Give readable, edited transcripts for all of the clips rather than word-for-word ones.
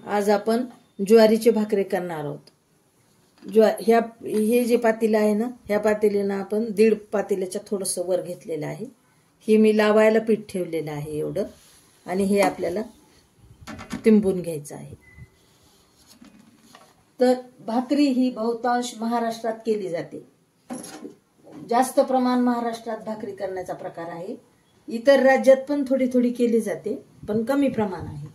आज आपण ज्वारीची भाकरी करणार आहोत। हे जे पातेलं आहे ना, ह्या पातेल्यानं आपण 1.5 पातेल्याच्या थोडंसं वर घेतलेलं आहे। हे मी लावायला पीठ ठेवलेलं आहे एवढं, आणि हे आपल्याला तिंबून घ्यायचं आहे। तर भाकरी ही बहुतांश महाराष्ट्रात केली जाते। जास्त प्रमाण महाराष्ट्रात भाकरी करण्याचा प्रकार आहे। इतर राज्यात पण थोडी थोडी केली जाते, पण कमी प्रमाण आहे।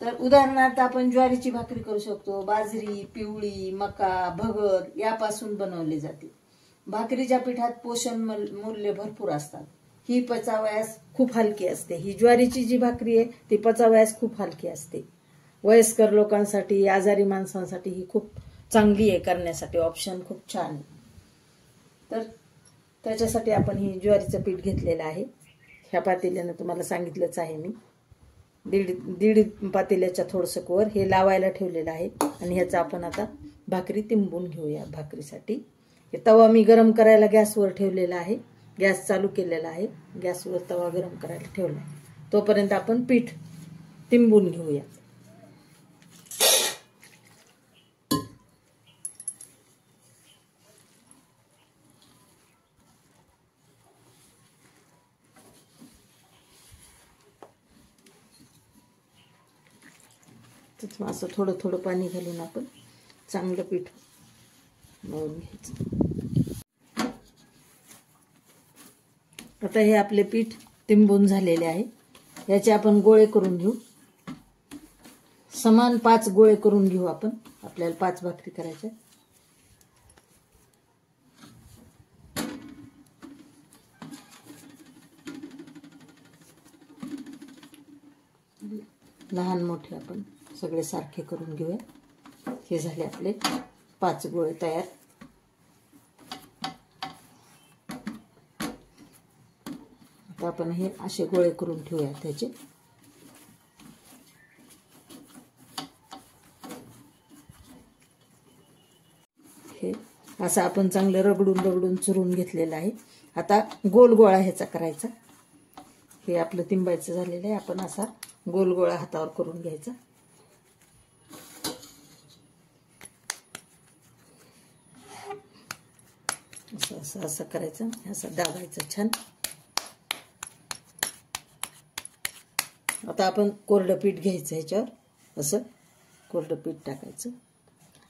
तर उदाहरणार्थ आपण ज्वारीची भाकरी करू शकतो। बाजरी, पिवळी, मका, भगर यापासून बनवली जाते। भाकरीच्या पिठात पोषण मूल्य भरपूर असतात। ही पचावयास खूप हलकी असते। ही ज्वारीची जी भाकरी आहे ती पचावयास खूप हलकी असते। वयस्कर लोकांसाठी, आजारी माणसांसाठी ही खूप चांगली आहे करण्यासाठी, ऑप्शन खूप छान आहे। तर त्याच्यासाठी आपण ही ज्वारीचं पीठ घेतलेलं आहे। ह्या पातेल्यानं तुम्हाला सांगितलंच आहे मी, 1.5 पातेल्याच्या थोडंसं वर हे लावायला ठेवलेलं आहे, आणि ह्याचा आपण आता भाकरी तिंबून घेऊया। भाकरीसाठी हे तवा मी गरम करायला गॅसवर ठेवलेला आहे। गॅस चालू केलेला आहे, गॅसवर तवा गरम करायला ठेवला आहे। तोपर्यंत आपण पीठ तिंबून घेऊया। असं थोडं थोडं पाणी घालून आपण चांगलं पीठ मळून घ्यायचं। आता हे आपले पीठ तिंबून झालेले आहे। याचे आपण गोळे करून घेऊ। समान 5 गोळे करून घेऊ आपण। आपल्याला 5 भाकरी करायच्या। लहान मोठे आपण सगळे सारखे करून घेऊया। हे झाले आपले 5 गोळे तयार। आता आपण हे असे गोळे करून ठेवूया त्याचे। हे असं आपण चांगलं रगडून रगडून चुरून घेतलेलं आहे। आता गोल गोळा ह्याचा करायचा। हे आपलं तिंबायचं झालेलं आहे। आपण असा गोल गोळा हातावर करून घ्यायचा। असं असं असं करायचं, असं दाबायचं छान। आता आपण कोरडं पीठ घ्यायचं, ह्याच्यावर असं कोरडं पीठ टाकायचं,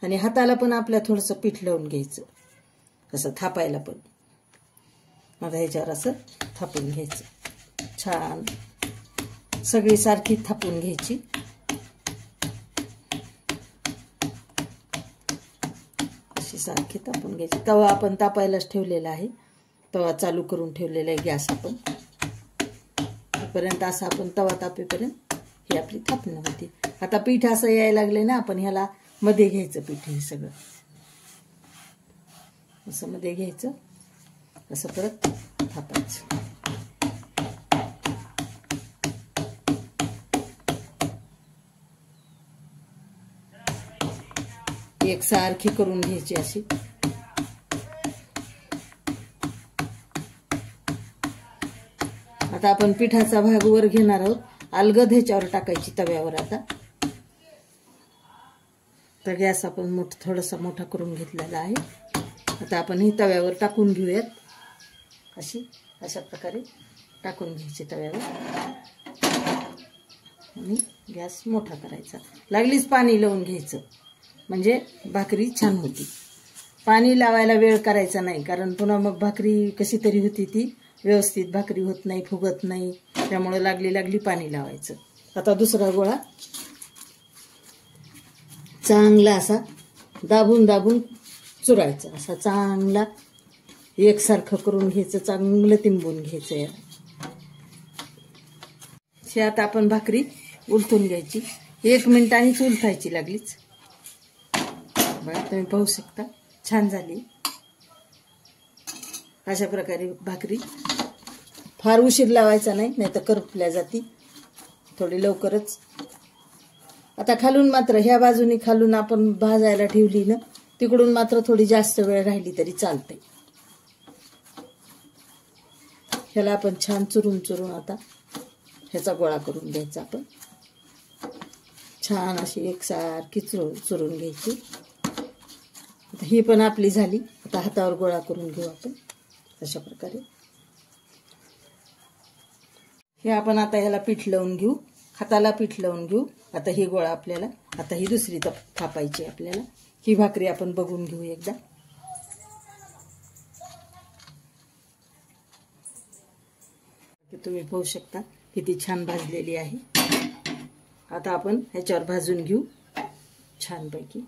आणि हाताला पण आपल्या थोडंसं पीठ लावून घ्यायचं, असं थापायला पण। आता ह्याच्यावर असं थापून घ्यायचं छान, सगळी सारखी थापून घ्यायची। अशी सारखी थापून घ्यायची। तवा आपण तापायलाच ठेवलेला आहे, तवा चालू करून ठेवलेला आहे गॅस आपण। पर्यंत असं आपण तवा तापेपर्यंत ही आपली थापणं होती। आता पीठ असं यायला लागले ना, आपण ह्याला मध्ये घ्यायचं पीठ, हे सगळं असं मध्ये घ्यायचं, असं परत थापायचं। एकसारखी करून घ्यायची अशी। आता आपण पिठाचा भाग वर घेणार आहोत, अलगद ह्याच्यावर टाकायची तव्यावर। आता तर गॅस आपण थोडासा मोठा करून घेतलेला आहे। आता आपण ही तव्यावर टाकून घेऊयात। अशा प्रकारे टाकून घ्यायची तव्यावर, आणि गॅस मोठा करायचा। लागलीच पाणी लावून घ्यायचं, म्हणजे भाकरी छान होती। पाणी लावायला वेळ करायचा नाही, कारण पुन्हा मग भाकरी कशी तरी होती, ती व्यवस्थित भाकरी होत नाही, फुगत नाही। त्यामुळे लागली पाणी लावायचं। आता दुसरा गोळा चांगला असा दाबून दाबून चुरायचा, असा चांगला एकसारखं करून घ्यायचं, चांगलं तिंबून घ्यायचं याला। हे आता आपण भाकरी उलटून घ्यायची, 1 मिनिटांनीच उलटायची लागलीच। बघा, तुम्ही पाहू शकता छान झाली। अशा प्रकारे भाकरी फार उशीर लावायचा नाही, नाहीतर करपल्या जाती, थोडी लवकरच। आता खालून मात्र ह्या बाजूनी खालून आपण भाजायला ठेवली ना, तिकडून मात्र थोडी जास्त वेळ राहिली तरी चालते। ह्याला आपण छान चुरून चुरून आता ह्याचा गोळा करून घ्यायचा आपण। छान अशी एकसारखी चुरून घ्यायची. आता ही पण आपली झाली. आता हातावर गोळा करून घेऊ आपण अशा प्रकारे. हे आपण आता ह्याला पीठ लावून घेऊ, हाताला पीठ लावून घेऊ. आता ही गोळा आपल्याला, आता ही दुसरी थापायची आपल्याला. ही भाकरी आपण बघून घेऊ एकदा. तुम्ही पाहू शकता किती छान भाजलेली आहे. आता आपण ह्याच्यावर भाजून घेऊ छानपैकी.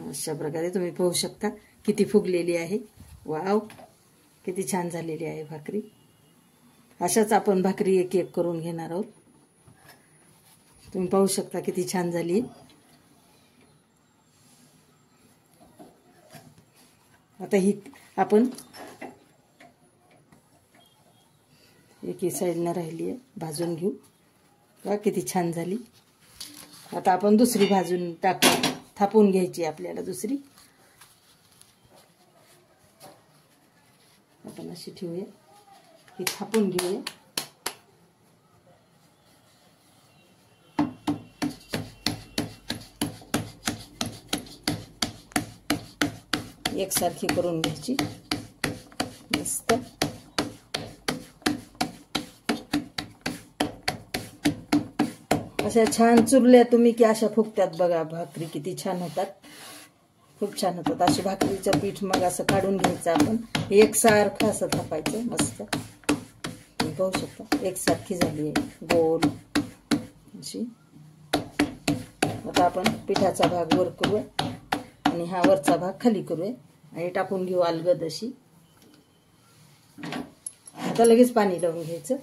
अशा प्रकारे तुम्ही पाहू शकता किती फुगलेली आहे. वाव, किती छान झालेली आहे भाकरी. अशाच आपण भाकरी एक एक करून घेणार आहोत. तुम्ही पाहू शकता किती छान झाली. आता ही आपण एकी साईडनं राहिली आहे, भाजून घेऊ. बघा किती छान झाली. आता आपण दुसरी भाजून थापून घ्यायची आपल्याला दुसरी. आपण अशी ठेवूया, ही थापून घेऊया. एकसारखी करून घ्यायची मस्त. अशा छान चुरल्या तुम्ही की अशा फुगत्यात बघा. भाकरी किती छान होतात, खूप छान होतात. अशी भाकरीचं पीठ मग असं काढून घ्यायचं आपण. एकसारखं असं थापायचं मस्त. तुम्ही पाहू शकता एकसारखी झाली आहे गोल अशी. आता आपण पिठाचा भाग वर करूया आणि हा वरचा भाग खाली करूया आणि टाकून घेऊ अलगद अशी. आता लगेच पाणी लावून घ्यायचं.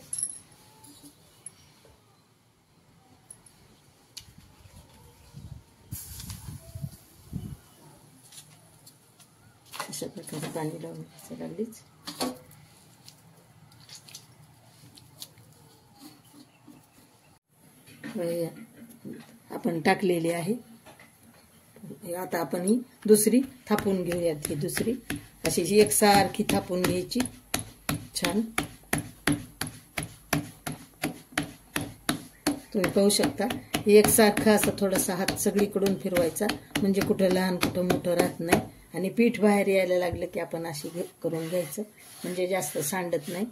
अशा प्रकारे पाणी लावून घ्यायचं लागलीच. आपण टाकलेली आहे. आता आपण ही दुसरी थापून घेऊयात. ही दुसरी अशी एकसारखी थापून घ्यायची छान. तुम्ही पाहू शकता एकसारखं असं थोडासा हात सगळीकडून फिरवायचा, म्हणजे कुठं लहान कुठं मोठं राहत नाही. आणि पीठ बाहेर यायला लागलं की आपण अशी करून घ्यायचं, म्हणजे जास्त सांडत नाही.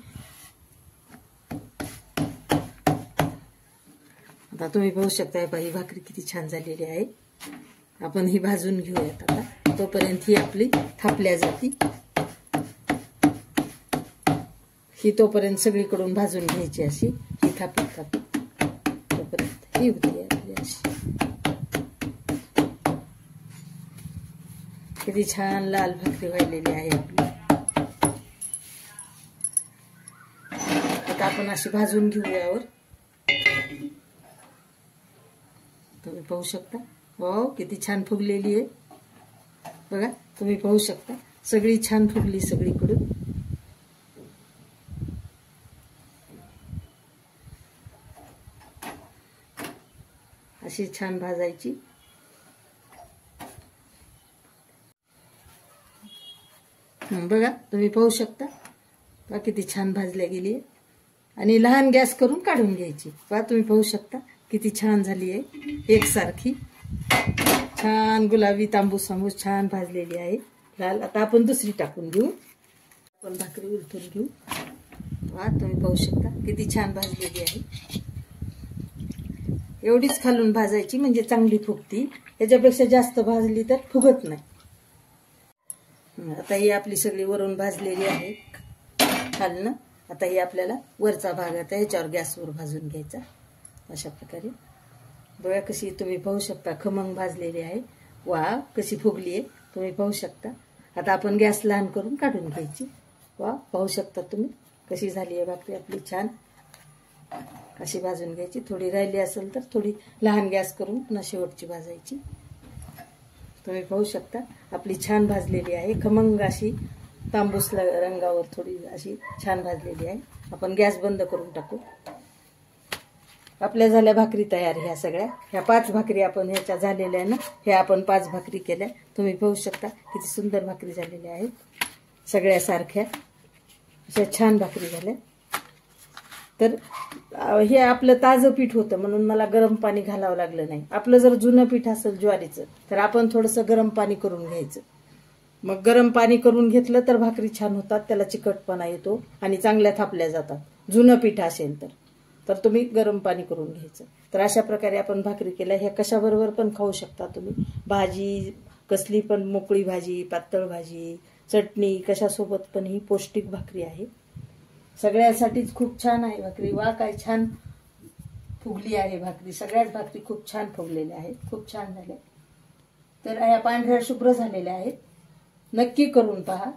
आता तुम्ही पाहू शकता ही भाकरी किती छान झालेली आहे. आपण ही भाजून घेऊयात आता. तोपर्यंत ही आपली थापल्या जाती. ही तोपर्यंत सगळीकडून भाजून घ्यायची अशी. ही थापत तोपर्यंत ही होती आपली अशी. किती छान लाल भाकरी व्हायलेली आहे आपली. आता आपण अशी भाजून घेऊ यावर. तुम्ही पाहू शकता वाव किती छान फुगलेली आहे बघा. तुम्ही पाहू शकता सगळी छान फुगली सगळीकडून. अशी छान भाजायची. बघा तुम्ही पाहू शकता बघा किती छान भाजल्या गेली आहे. आणि लहान गॅस करून काढून घ्यायची. बघा तुम्ही पाहू शकता किती छान झाली आहे. एकसारखी छान गुलाबी तांबूस छान भाजलेली आहे लाल. आता आपण दुसरी टाकून घेऊ. आपण भाकरी उलटून घेऊ. बघा तुम्ही पाहू शकता किती छान भाजलेली आहे. एवढीच खालून भाजायची म्हणजे चांगली फुगती. याच्यापेक्षा जास्त भाजली तर फुगत नाही. आता ही आपली सगळी वरून भाजलेली आहे खालनं. आता ही आपल्याला वरचा भाग आता ह्याच्यावर गॅसवर भाजून घ्यायचा अशा प्रकारे. बघा कशी तुम्ही पाहू शकता खमंग भाजलेली आहे. वा कशी फुगली आहे तुम्ही पाहू शकता. आता आपण गॅस लहान करून काढून घ्यायची. वा पाहू शकता तुम्ही कशी झाली आहे भाकरी आपली छान. अशी भाजून घ्यायची. थोडी राहिली असेल तर थोडी लहान गॅस करून पुन्हा शेवटची भाजायची. तुम्ही पाहू शकता आपली छान भाजलेली आहे. खमंग अशी तांबूस रंगावर थोडी अशी छान भाजलेली आहे. आपण गॅस बंद करून टाकू. आपल्या झाल्या भाकरी तयार. ह्या सगळ्या ह्या 5 भाकरी आपण ह्याच्या झालेल्या आहे ना. ह्या आपण 5 भाकरी केल्या. तुम्ही पाहू शकता किती सुंदर भाकरी झालेल्या आहेत सगळ्या सारख्या. अशा छान भाकरी झाल्या. तर हे आपलं ताजं पीठ होतं म्हणून मला गरम पाणी घालावं लागलं नाही. आपलं जर जुनं पीठ असेल ज्वारीचं तर आपण थोडंसं गरम पाणी करून घ्यायचं. मग गरम पाणी करून घेतलं तर भाकरी छान होतात, त्याला चिकटपणा येतो आणि चांगल्या थापल्या जातात. जुनं पीठ असेल तर तुम्ही गरम पाणी करून घ्यायचं. तर अशा प्रकारे आपण भाकरी केल्या. ह्या कशाबरोबर पण खाऊ शकता तुम्ही. भाजी कसली पण, मोकळी भाजी, पातळ भाजी, चटणी कशासोबत पण ही पौष्टिक भाकरी आहे. सगळ्यासाठीच खूप छान आहे भाकरी. वा काय छान फुगली आहे भाकरी. सगळ्याच भाकरी खूप छान फुगलेल्या आहेत, खूप छान झाल्या. तर या पांढऱ्या शुभ्र झालेल्या आहेत. नक्की करून पहा.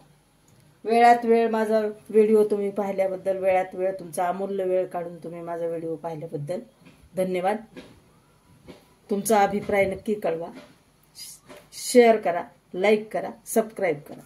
वेळात वेळ माझा व्हिडिओ तुम्ही पाहिल्याबद्दल, वेळात वेळ तुमचा अमूल्य वेळ काढून तुम्ही माझा व्हिडिओ पाहिल्याबद्दल धन्यवाद. तुमचा अभिप्राय नक्की कळवा. शेअर करा, लाईक करा, सबस्क्राईब करा.